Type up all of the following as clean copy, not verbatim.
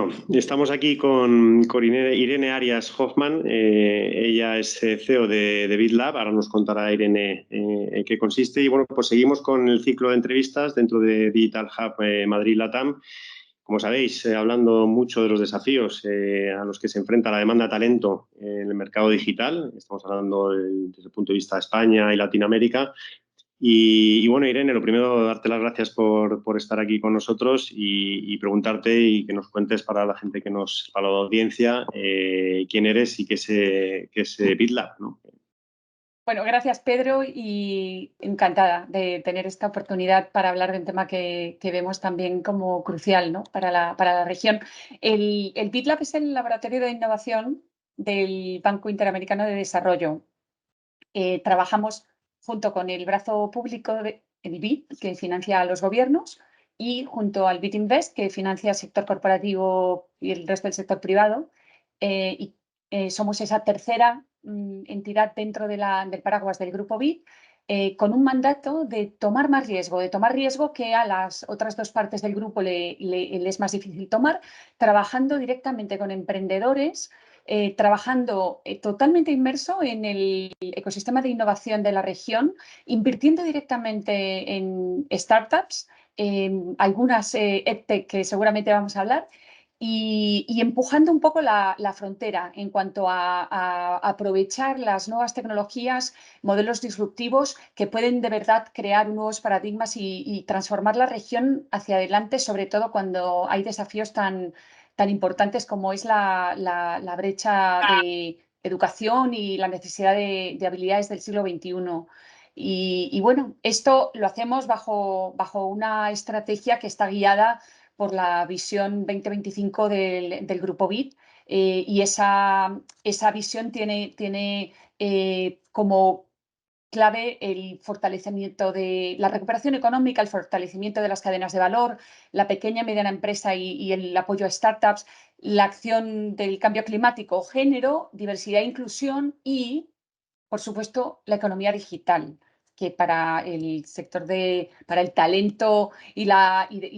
Bueno, estamos aquí con Irene Arias Hoffman. Ella es CEO de BitLab. Ahora nos contará Irene en qué consiste. Y bueno, pues seguimos con el ciclo de entrevistas dentro de Digital Hub Madrid LATAM. Como sabéis, hablando mucho de los desafíos a los que se enfrenta la demanda de talento en el mercado digital. Estamos hablando desde el punto de vista de España y Latinoamérica. Y bueno, Irene, lo primero, darte las gracias por estar aquí con nosotros y preguntarte y que nos cuentes para la gente para la audiencia, quién eres y qué es BitLab, ¿no? Bueno, gracias Pedro y encantada de tener esta oportunidad para hablar de un tema que vemos también como crucial, ¿no? para la región. El BitLab es el laboratorio de innovación del Banco Interamericano de Desarrollo. Trabajamos junto con el brazo público, el BID, que financia a los gobiernos, y junto al BID Invest, que financia el sector corporativo y el resto del sector privado. Somos esa tercera entidad dentro del paraguas del grupo BID, con un mandato de tomar más riesgo, que a las otras dos partes del grupo le es más difícil tomar, trabajando directamente con emprendedores, trabajando totalmente inmerso en el ecosistema de innovación de la región, invirtiendo directamente en startups, algunas EdTech que seguramente vamos a hablar, y empujando un poco la frontera en cuanto a aprovechar las nuevas tecnologías, modelos disruptivos que pueden de verdad crear nuevos paradigmas y transformar la región hacia adelante, sobre todo cuando hay desafíos tan importantes como es la brecha de educación y la necesidad de habilidades del siglo XXI. Y bueno, esto lo hacemos bajo una estrategia que está guiada por la visión 2025 del Grupo BID, y esa visión tiene como clave el fortalecimiento de la recuperación económica, el fortalecimiento de las cadenas de valor, la pequeña y mediana empresa y el apoyo a startups, la acción del cambio climático, género, diversidad e inclusión y, por supuesto, la economía digital, que para el sector para el talento y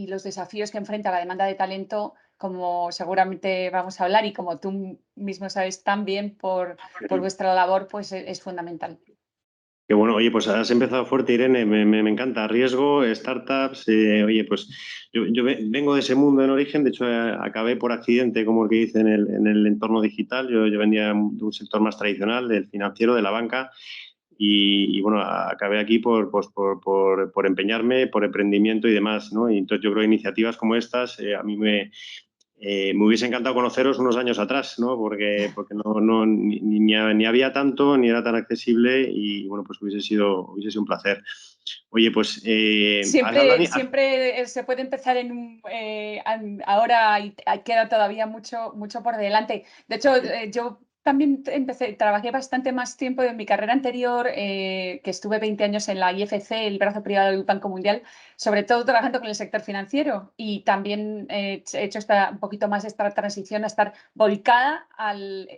los desafíos que enfrenta la demanda de talento, como seguramente vamos a hablar y como tú mismo sabes también por vuestra labor, pues es fundamental. Que bueno, oye, pues has empezado fuerte, Irene, me encanta. Riesgo, startups, oye, pues yo vengo de ese mundo en origen, de hecho acabé por accidente, como el que dice, en el entorno digital. Yo venía de un sector más tradicional, del financiero, de la banca, y bueno, acabé aquí por empeñarme, por emprendimiento y demás, ¿no? Y entonces yo creo que iniciativas como estas a mí me hubiese encantado conoceros unos años atrás, ¿no? Porque ni había tanto, ni era tan accesible y, bueno, pues hubiese sido un placer. Oye, pues... Siempre se puede empezar ahora y queda todavía mucho por delante. De hecho, yo también trabajé bastante más tiempo en mi carrera anterior, que estuve 20 años en la IFC, el brazo privado del Banco Mundial, sobre todo trabajando con el sector financiero, y también he hecho un poquito más esta transición a estar volcada al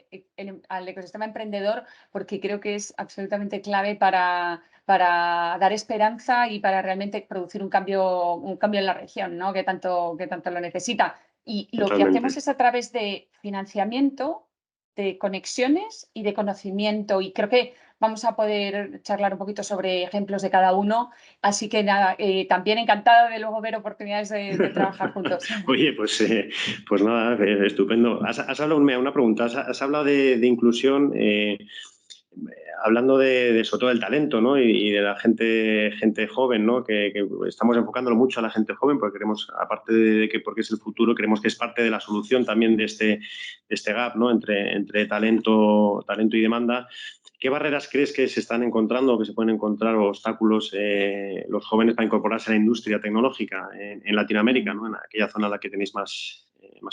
ecosistema emprendedor, porque creo que es absolutamente clave para dar esperanza y para realmente producir un cambio en la región, ¿no? que tanto lo necesita. Y lo que hacemos es a través de financiamiento, de conexiones y de conocimiento, y creo que vamos a poder charlar un poquito sobre ejemplos de cada uno, así que nada, también encantada de luego ver oportunidades de trabajar juntos. Oye, pues nada, estupendo. Has hablado, una pregunta, has hablado de inclusión, hablando sobre todo del talento, ¿no? Y de la gente joven, ¿no? Que estamos enfocándolo mucho a la gente joven porque queremos, aparte de que porque es el futuro, creemos que es parte de la solución también de este gap, ¿no? Entre talento y demanda. ¿Qué barreras crees que se están encontrando o que se pueden encontrar, o obstáculos los jóvenes para incorporarse a la industria tecnológica en Latinoamérica, ¿no? En aquella zona en la que tenéis más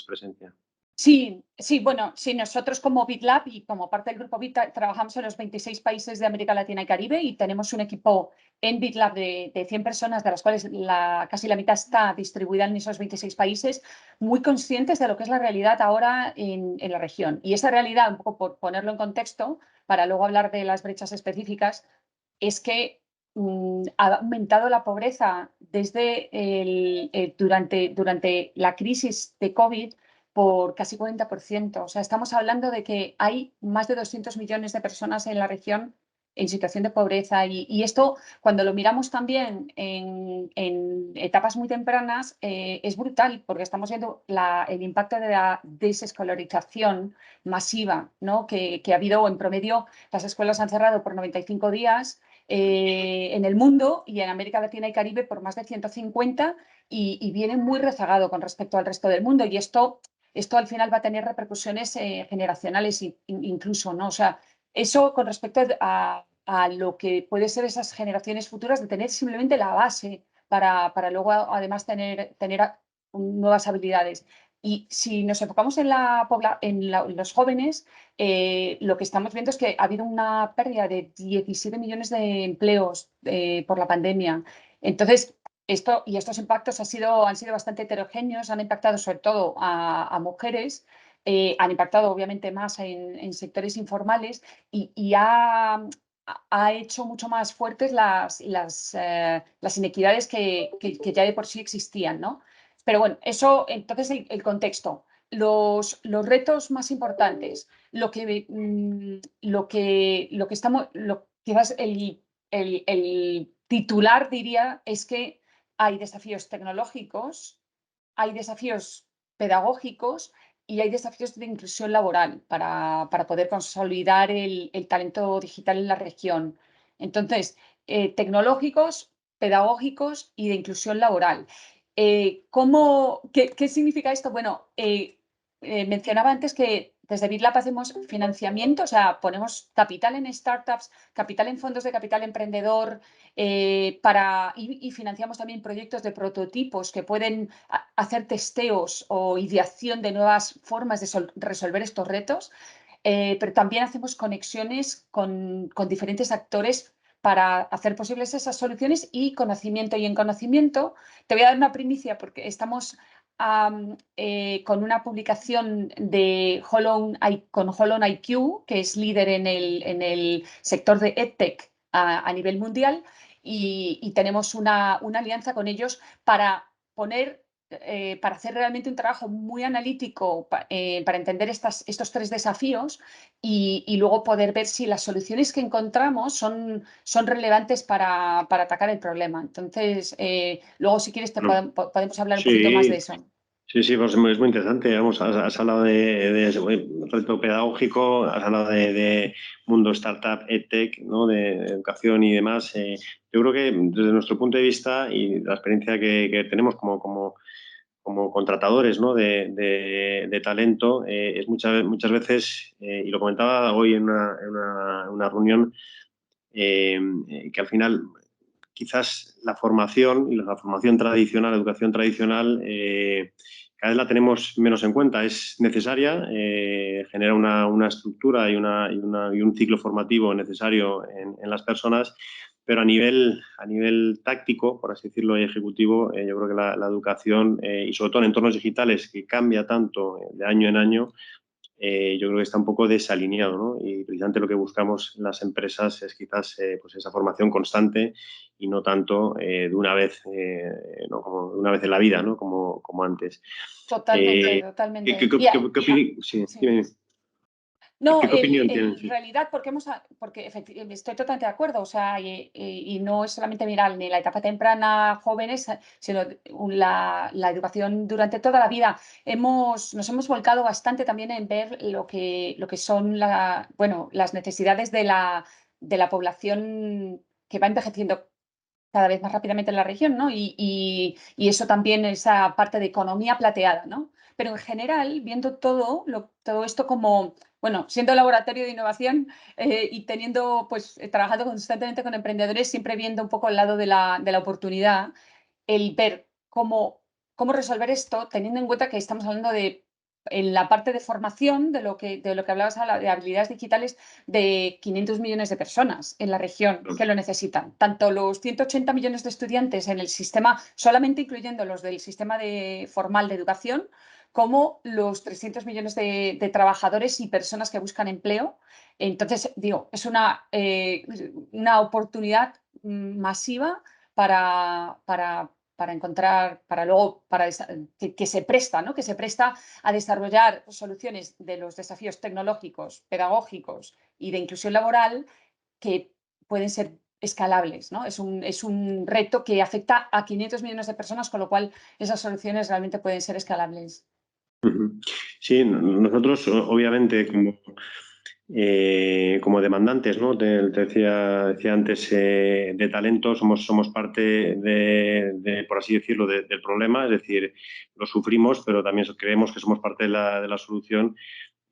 presencia? Sí, bueno, sí, nosotros como BitLab y como parte del grupo Bit trabajamos en los 26 países de América Latina y Caribe, y tenemos un equipo en BitLab de 100 personas, de las cuales casi la mitad está distribuida en esos 26 países, muy conscientes de lo que es la realidad ahora en la región. Y esa realidad, un poco por ponerlo en contexto, para luego hablar de las brechas específicas, es que ha aumentado la pobreza durante la crisis de COVID. por casi 40%. O sea, estamos hablando de que hay más de 200 millones de personas en la región en situación de pobreza y esto, cuando lo miramos también en etapas muy tempranas, es brutal porque estamos viendo el impacto de la desescolarización masiva, ¿no? que ha habido en promedio. Las escuelas han cerrado por 95 días en el mundo y en América Latina y Caribe por más de 150 y viene muy rezagado con respecto al resto del mundo y esto al final va a tener repercusiones generacionales incluso, ¿no? O sea, eso con respecto a lo que puede ser esas generaciones futuras de tener simplemente la base para luego además tener nuevas habilidades. Y si nos enfocamos en los jóvenes, lo que estamos viendo es que ha habido una pérdida de 17 millones de empleos por la pandemia. Entonces, estos impactos han sido bastante heterogéneos, han impactado sobre todo a mujeres, han impactado obviamente más en sectores informales y ha hecho mucho más fuertes las inequidades que ya de por sí existían, ¿no? Pero bueno, eso, entonces el contexto. Los retos más importantes, quizás el titular diría es que hay desafíos tecnológicos, hay desafíos pedagógicos y hay desafíos de inclusión laboral para poder consolidar el talento digital en la región. Entonces, tecnológicos, pedagógicos y de inclusión laboral. ¿Qué significa esto? Bueno, mencionaba antes que desde BitLab hacemos financiamiento, o sea, ponemos capital en startups, capital en fondos de capital emprendedor, y financiamos también proyectos de prototipos que pueden hacer testeos o ideación de nuevas formas de resolver estos retos, pero también hacemos conexiones con diferentes actores para hacer posibles esas soluciones y conocimiento. Y en conocimiento, te voy a dar una primicia porque estamos con una publicación con Holon IQ, que es líder en el sector de EdTech a nivel mundial, y tenemos una alianza con ellos para para hacer realmente un trabajo muy analítico para entender estos tres desafíos y luego poder ver si las soluciones que encontramos son relevantes para atacar el problema. Entonces, luego si quieres podemos hablar un poquito más de Sí, eso. sí, pues es muy interesante. Vamos, has hablado de ese reto pedagógico, has hablado de mundo startup, edtech, ¿no? De educación y demás. Yo creo que desde nuestro punto de vista y la experiencia que tenemos como contratadores, ¿no? de talento, es muchas veces, y lo comentaba hoy en una reunión, que al final quizás la formación y la formación tradicional, la educación tradicional, cada vez la tenemos menos en cuenta. Es necesaria, genera una estructura y un ciclo formativo necesario en las personas, pero a nivel táctico, por así decirlo, y ejecutivo, yo creo que la educación, y sobre todo en entornos digitales, que cambia tanto de año en año, yo creo que está un poco desalineado, ¿no? Y precisamente lo que buscamos en las empresas es quizás pues esa formación constante y no tanto de una vez, ¿no? Como de una vez en la vida, ¿no? Como antes. Totalmente, totalmente. Sí, Sí. dime. No, ¿Qué opinión en tienes? Sí. realidad, porque estoy totalmente de acuerdo, o sea, y no es solamente mirar ni la etapa temprana, jóvenes, sino la educación durante toda la vida. Nos hemos volcado bastante también en ver lo que son las necesidades de la población que va envejeciendo cada vez más rápidamente en la región, ¿no? Y eso también, esa parte de economía plateada, ¿no? Pero en general, viendo todo esto como, bueno, siendo laboratorio de innovación y trabajando constantemente con emprendedores, siempre viendo un poco el lado de la oportunidad, el ver cómo resolver esto, teniendo en cuenta que estamos hablando en la parte de formación, de lo que hablabas ahora, de habilidades digitales, de 500 millones de personas en la región que lo necesitan. Tanto los 180 millones de estudiantes en el sistema, solamente incluyendo los del sistema formal de educación, como los 300 millones de trabajadores y personas que buscan empleo. Entonces, digo, es una oportunidad masiva para encontrar, que se presta, ¿no? Que se presta a desarrollar soluciones de los desafíos tecnológicos, pedagógicos y de inclusión laboral que pueden ser escalables, ¿no? Es un reto que afecta a 500 millones de personas, con lo cual esas soluciones realmente pueden ser escalables. Sí, nosotros obviamente como demandantes, ¿no? Te decía antes, de talento, somos parte por así decirlo, del problema, es decir, lo sufrimos, pero también creemos que somos parte de la solución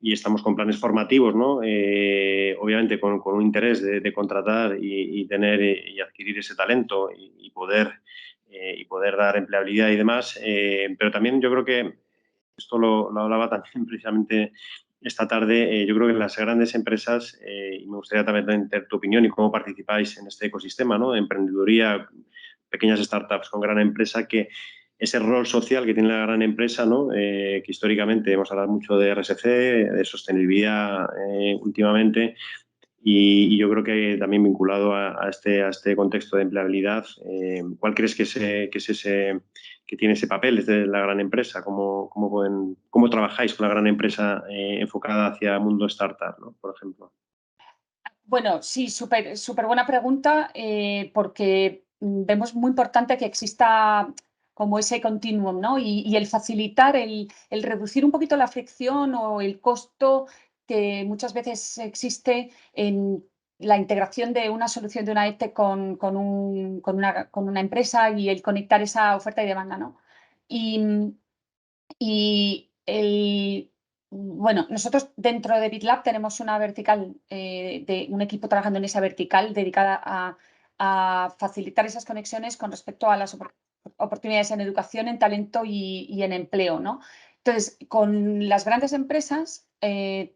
y estamos con planes formativos, ¿no? Obviamente con un interés de contratar y tener y adquirir ese talento y poder dar empleabilidad y demás, pero también yo creo que esto lo hablaba también precisamente esta tarde. Yo creo que en las grandes empresas, y me gustaría también tener tu opinión y cómo participáis en este ecosistema, ¿no? De emprendeduría, pequeñas startups con gran empresa, que ese rol social que tiene la gran empresa, ¿no? Que históricamente hemos hablado mucho de RSC, de sostenibilidad últimamente, y yo creo que también vinculado a este contexto de empleabilidad, ¿cuál crees que es ese que tiene ese papel desde la gran empresa? ¿Cómo trabajáis con la gran empresa enfocada hacia el mundo startup, ¿no? Por ejemplo? Bueno, sí, súper buena pregunta, porque vemos muy importante que exista como ese continuum, ¿no? Y el facilitar, el reducir un poquito la fricción o el costo que muchas veces existe en la integración de una solución de una EdTech con una empresa y el conectar esa oferta y demanda, ¿no? Y, bueno, nosotros dentro de BitLab tenemos una vertical, de un equipo trabajando en esa vertical dedicada a facilitar esas conexiones con respecto a las oportunidades en educación, en talento y en empleo, ¿no? Entonces, con las grandes empresas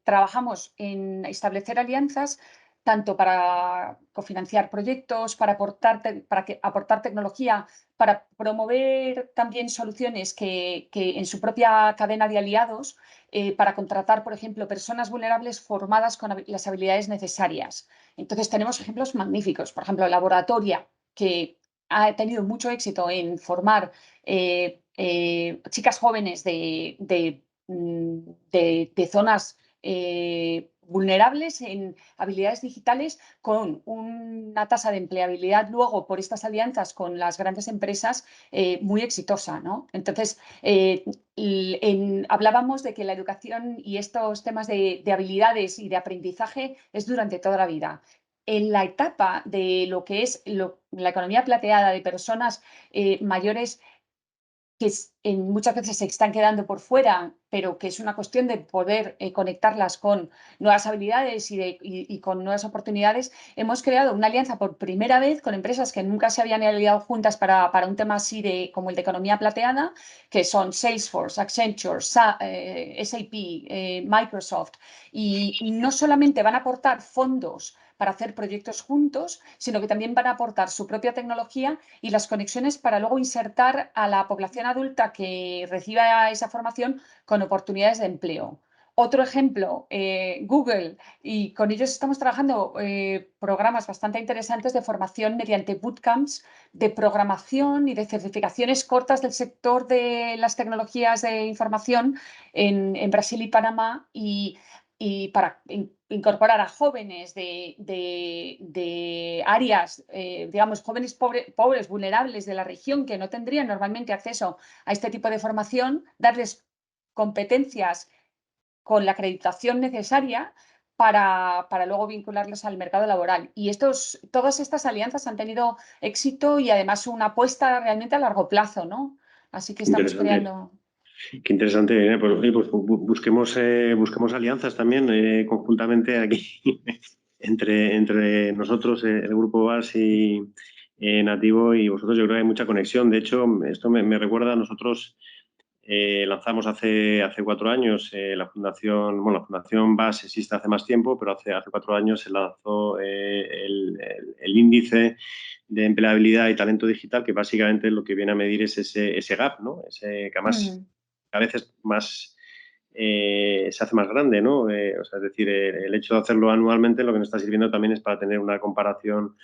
trabajamos en establecer alianzas tanto para cofinanciar proyectos, para aportar tecnología, para promover también soluciones que en su propia cadena de aliados, para contratar, por ejemplo, personas vulnerables formadas con las habilidades necesarias. Entonces, tenemos ejemplos magníficos. Por ejemplo, Laboratoria, que ha tenido mucho éxito en formar chicas jóvenes de zonas vulnerables en habilidades digitales, con una tasa de empleabilidad luego por estas alianzas con las grandes empresas muy exitosa, ¿no? Entonces, hablábamos de que la educación y estos temas de habilidades y de aprendizaje es durante toda la vida. En la etapa de lo que es la economía plateada de personas mayores, que muchas veces se están quedando por fuera, pero que es una cuestión de poder conectarlas con nuevas habilidades y con nuevas oportunidades. Hemos creado una alianza por primera vez con empresas que nunca se habían aliado juntas para un tema así como el de economía plateada, que son Salesforce, Accenture, SAP, Microsoft, y no solamente van a aportar fondos para hacer proyectos juntos, sino que también van a aportar su propia tecnología y las conexiones para luego insertar a la población adulta que reciba esa formación con oportunidades de empleo. Otro ejemplo, Google, y con ellos estamos trabajando programas bastante interesantes de formación mediante bootcamps de programación y de certificaciones cortas del sector de las tecnologías de información en Brasil y Panamá, y para incorporar a jóvenes de áreas, digamos, jóvenes pobres, vulnerables de la región, que no tendrían normalmente acceso a este tipo de formación, darles competencias con la acreditación necesaria para luego vincularlos al mercado laboral. Y todas estas alianzas han tenido éxito y además una apuesta realmente a largo plazo, ¿no? Así que estamos Interesante. creando... Qué interesante, Irene. Pues, oye, pues busquemos alianzas también conjuntamente aquí entre nosotros, el grupo BAS y Nativo, y vosotros. Yo creo que hay mucha conexión. De hecho, esto me recuerda a nosotros. Lanzamos hace 4 años la Fundación BAS existe hace más tiempo, pero hace 4 años se lanzó el índice de empleabilidad y talento digital, que básicamente lo que viene a medir es ese gap, ¿no? Que además a veces se hace más grande, ¿no? O sea, es decir, el hecho de hacerlo anualmente lo que nos está sirviendo también es para tener una comparación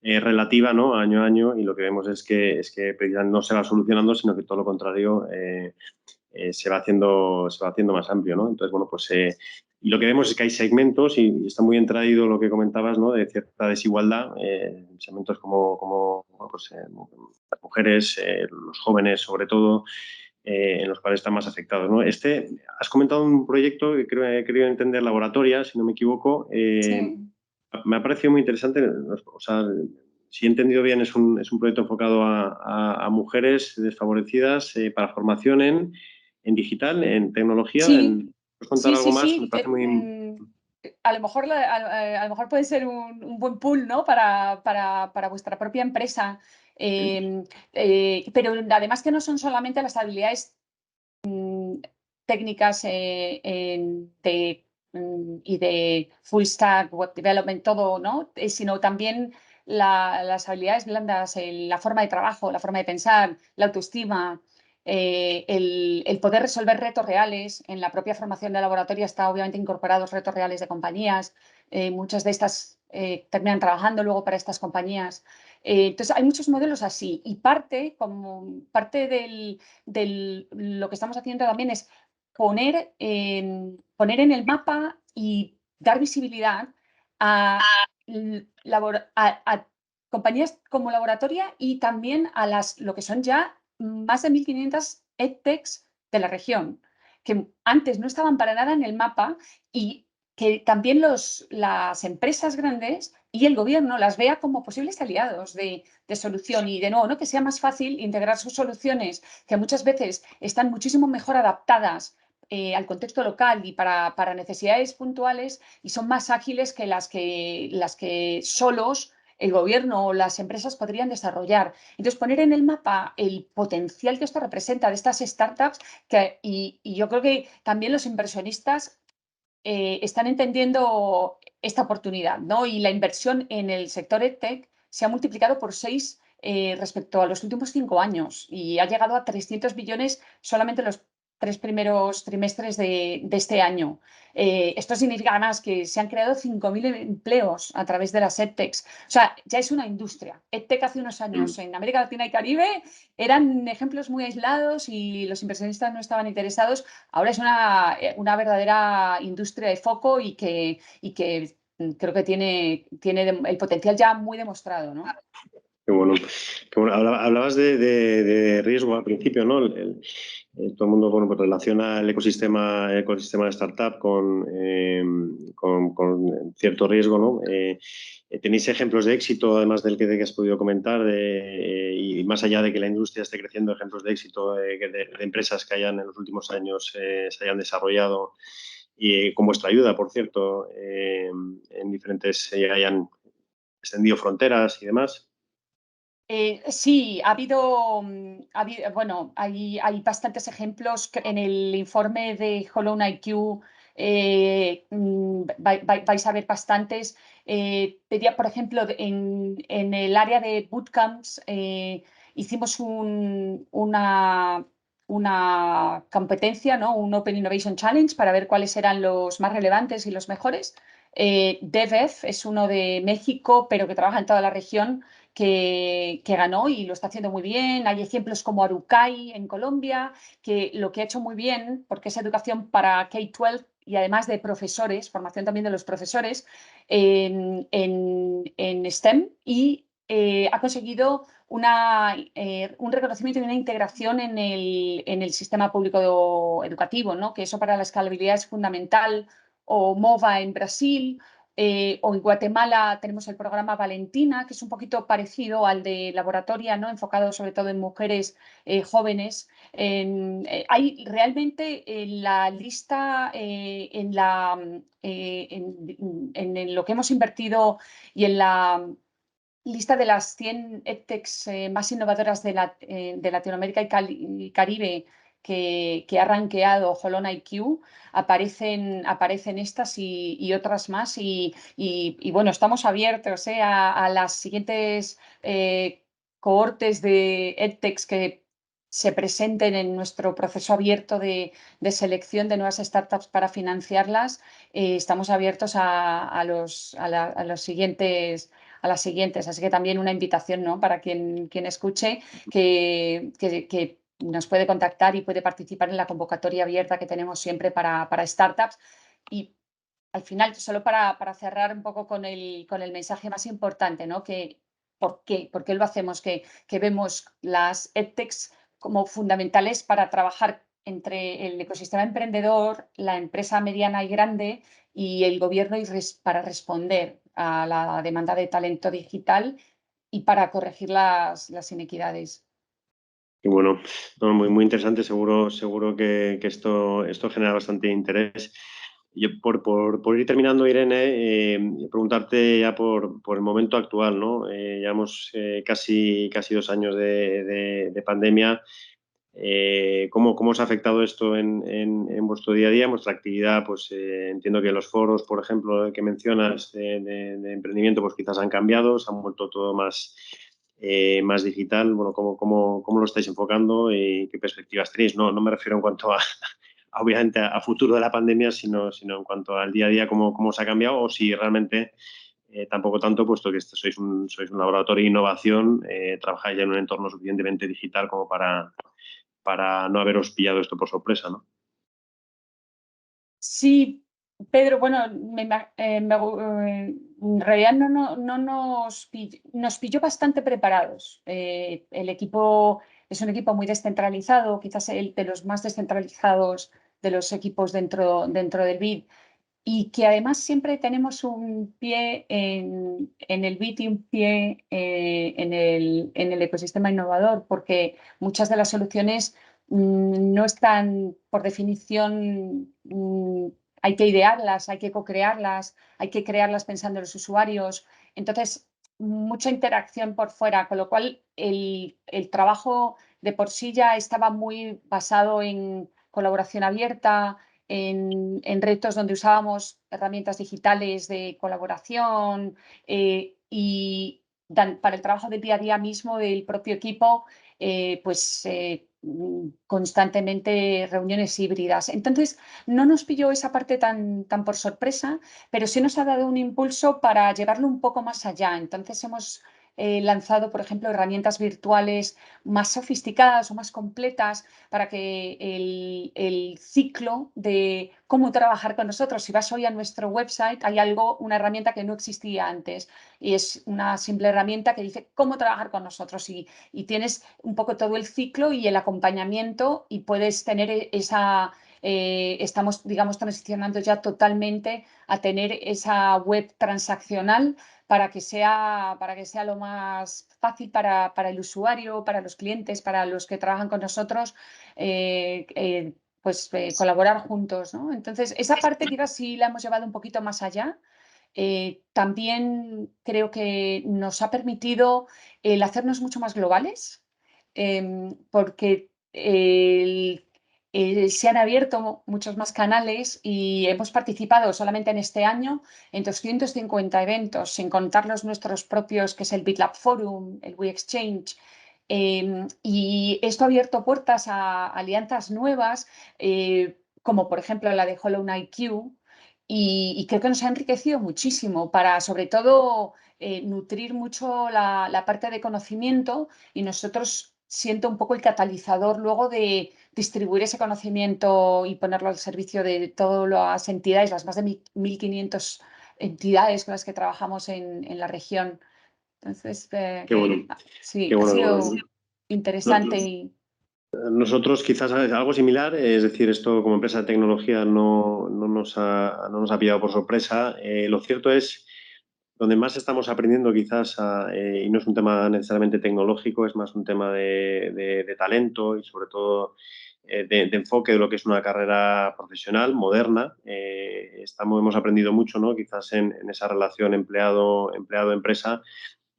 relativa, ¿no? Año a año, y lo que vemos es que precisamente no se va solucionando, sino que todo lo contrario se va haciendo más amplio, ¿no? Entonces, bueno, pues y lo que vemos es que hay segmentos, y está muy bien traído lo que comentabas, ¿no? De cierta desigualdad, segmentos como pues, las mujeres, los jóvenes sobre todo, en los cuales están más afectados, ¿no? Has comentado un proyecto que creo entender, Laboratoria, si no me equivoco. Sí. Me ha parecido muy interesante. O sea, si he entendido bien, es un proyecto enfocado a mujeres desfavorecidas para formación en digital, en tecnología. Sí, ¿Puedes contar sí, algo sí, más? Me sí. parece muy... A lo mejor, a lo mejor puede ser un buen pool, ¿no? Para vuestra propia empresa. Pero además que no son solamente las habilidades técnicas y de full stack, web development, todo, ¿no? Sino también las habilidades blandas, la forma de trabajo, la forma de pensar, la autoestima, el poder resolver retos reales. En la propia formación de laboratorio está obviamente incorporados retos reales de compañías. Muchas de estas terminan trabajando luego para estas compañías. Entonces, hay muchos modelos así, y como parte lo que estamos haciendo también es poner en el mapa y dar visibilidad a, a compañías como Laboratoria, y también a lo que son ya más de 1.500 EdTechs de la región, que antes no estaban para nada en el mapa, y que también las empresas grandes y el gobierno las vea como posibles aliados de solución, y de nuevo, ¿no? Que sea más fácil integrar sus soluciones, que muchas veces están muchísimo mejor adaptadas al contexto local y para necesidades puntuales, y son más ágiles que las que solos el gobierno o las empresas podrían desarrollar. Entonces, poner en el mapa el potencial que esto representa de estas startups, y yo creo que también los inversionistas están entendiendo esta oportunidad, ¿no? Y la inversión en el sector EdTech se ha multiplicado por 6 respecto a los últimos 5 años, y ha llegado a 300 billones solamente en los 3 primeros trimestres de este año. Esto significa además que se han creado 5.000 empleos a través de las EdTechs. O sea, ya es una industria. EdTech hace unos años en América Latina y Caribe eran ejemplos muy aislados y los inversionistas no estaban interesados. Ahora es una verdadera industria de foco, y que creo que tiene el potencial ya muy demostrado, ¿no? Qué bueno. Qué bueno. Hablabas de riesgo al principio, ¿no? Todo el mundo, bueno, pues relaciona el ecosistema de startup con cierto riesgo, ¿no? ¿Tenéis ejemplos de éxito, además que has podido comentar, y más allá de que la industria esté creciendo, ejemplos de éxito de empresas que hayan en los últimos años se hayan desarrollado y con vuestra ayuda, por cierto, en diferentes, hayan extendido fronteras y demás? Sí, bueno, hay bastantes ejemplos en el informe de Holon IQ. Vais a ver bastantes. Por ejemplo, en el área de bootcamps, hicimos una competencia, ¿no? Un Open Innovation Challenge, para ver cuáles eran los más relevantes y los mejores. DevF es uno de México, pero que trabaja en toda la región, que ganó y lo está haciendo muy bien. Hay ejemplos como Arucay en Colombia, que lo que ha hecho muy bien, porque es educación para K-12 y además de profesores, formación también de los profesores en STEM, y ha conseguido un reconocimiento y una integración en el sistema público educativo, ¿no? Que eso para la escalabilidad es fundamental. O MOVA en Brasil, o en Guatemala tenemos el programa Valentina, que es un poquito parecido al de Laboratoria, ¿no? Enfocado sobre todo en mujeres jóvenes. Hay realmente en la lista, en lo que hemos invertido, y en la lista de las 100 EdTechs más innovadoras de Latinoamérica y Caribe, que ha rankeado Holon IQ, aparecen estas y otras más. Y bueno, estamos abiertos a las siguientes cohortes de EdTechs que se presenten en nuestro proceso abierto de selección de nuevas startups para financiarlas. Estamos abiertos a las siguientes. Así que también una invitación, ¿no?, para quien escuche, que nos puede contactar y puede participar en la convocatoria abierta que tenemos siempre para startups. Y al final, solo para cerrar un poco con el mensaje más importante, ¿no?, ¿por qué lo hacemos? Que vemos las EdTechs como fundamentales para trabajar entre el ecosistema emprendedor, la empresa mediana y grande y el gobierno para responder a la demanda de talento digital y para corregir las inequidades. Y bueno, no, muy interesante, seguro que esto genera bastante interés. Yo por ir terminando, Irene, preguntarte ya por el momento actual, ¿no? Llevamos casi 2 años de pandemia. ¿Cómo os ha afectado esto en vuestro día a día, en vuestra actividad? Pues entiendo que los foros, por ejemplo, que mencionas de emprendimiento, pues quizás han cambiado, se han vuelto todo más digital. Bueno, ¿cómo lo estáis enfocando y qué perspectivas tenéis? No me refiero en cuanto obviamente a futuro de la pandemia, sino en cuanto al día a día, cómo se ha cambiado, o si realmente tampoco tanto, puesto que sois un laboratorio de innovación, trabajáis ya en un entorno suficientemente digital como para no haberos pillado esto por sorpresa, ¿no? Sí, Pedro, bueno, en realidad no nos pilló bastante preparados. El equipo es un equipo muy descentralizado, quizás el de los más descentralizados de los equipos dentro del BID, y que además siempre tenemos un pie en el BID y un pie en el ecosistema innovador, porque muchas de las soluciones no están, por definición, hay que idearlas, hay que co-crearlas, hay que crearlas pensando en los usuarios. Entonces, mucha interacción por fuera, con lo cual el trabajo de por sí ya estaba muy basado en colaboración abierta, en retos donde usábamos herramientas digitales de colaboración y para el trabajo del día a día mismo del propio equipo, constantemente reuniones híbridas. Entonces, no nos pilló esa parte tan por sorpresa, pero sí nos ha dado un impulso para llevarlo un poco más allá. Entonces, hemos lanzado, por ejemplo, herramientas virtuales más sofisticadas o más completas para que el ciclo de cómo trabajar con nosotros, si vas hoy a nuestro website, hay una herramienta que no existía antes y es una simple herramienta que dice cómo trabajar con nosotros y tienes un poco todo el ciclo y el acompañamiento y puedes tener estamos, digamos, transicionando ya totalmente a tener esa web transaccional para que sea lo más fácil para el usuario, para los clientes, para los que trabajan con nosotros, colaborar juntos, ¿no? Entonces, esa parte quizás sí la hemos llevado un poquito más allá. También creo que nos ha permitido el hacernos mucho más globales, porque se han abierto muchos más canales y hemos participado solamente en este año en 250 eventos, sin contar los nuestros propios, que es el BitLab Forum, el We Exchange. Y esto ha abierto puertas a alianzas nuevas, como por ejemplo la de Hollow Knight Q, y creo que nos ha enriquecido muchísimo para, sobre todo, nutrir mucho la parte de conocimiento y nosotros siento un poco el catalizador luego de distribuir ese conocimiento y ponerlo al servicio de todas las entidades, las más de 1.500 entidades con las que trabajamos en la región. Entonces, Qué bueno, sí, qué ha bueno. sido interesante y Nosotros quizás algo similar, es decir, esto como empresa de tecnología no nos ha pillado por sorpresa. Lo cierto es, donde más estamos aprendiendo quizás, y no es un tema necesariamente tecnológico, es más un tema de talento y sobre todo de enfoque de lo que es una carrera profesional moderna. Hemos aprendido mucho, ¿no? Quizás en esa relación empleado-empresa.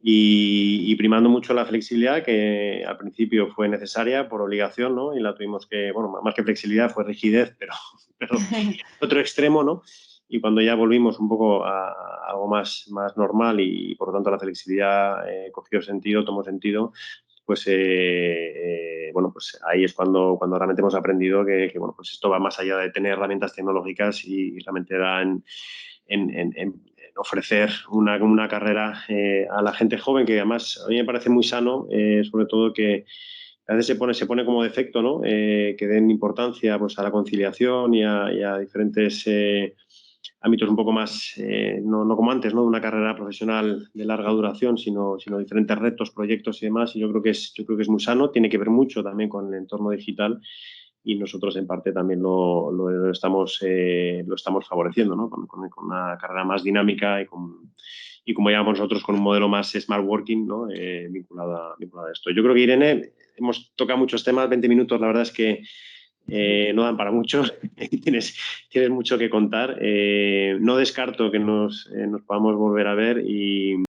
Y primando mucho la flexibilidad, que al principio fue necesaria por obligación, ¿no? Y la tuvimos que, bueno, más que flexibilidad fue rigidez, pero otro extremo, ¿no? Y cuando ya volvimos un poco a algo más normal y por lo tanto la flexibilidad tomó sentido, pues bueno, pues ahí es cuando realmente hemos aprendido que bueno, pues esto va más allá de tener herramientas tecnológicas y realmente da en ofrecer una carrera a la gente joven, que además a mí me parece muy sano, sobre todo que a veces se pone como defecto, ¿no? Que den importancia pues, a la conciliación y a diferentes ámbitos un poco más, no como antes, ¿no? De una carrera profesional de larga duración, sino diferentes retos, proyectos y demás. Y yo creo que es muy sano, tiene que ver mucho también con el entorno digital y nosotros en parte también lo estamos favoreciendo, ¿no? Con una carrera más dinámica y como llamamos nosotros, con un modelo más smart working, ¿no? Vinculado a esto. Yo creo que, Irene, hemos tocado muchos temas, 20 minutos, la verdad es que no dan para mucho, tienes mucho que contar. No descarto que nos podamos volver a ver y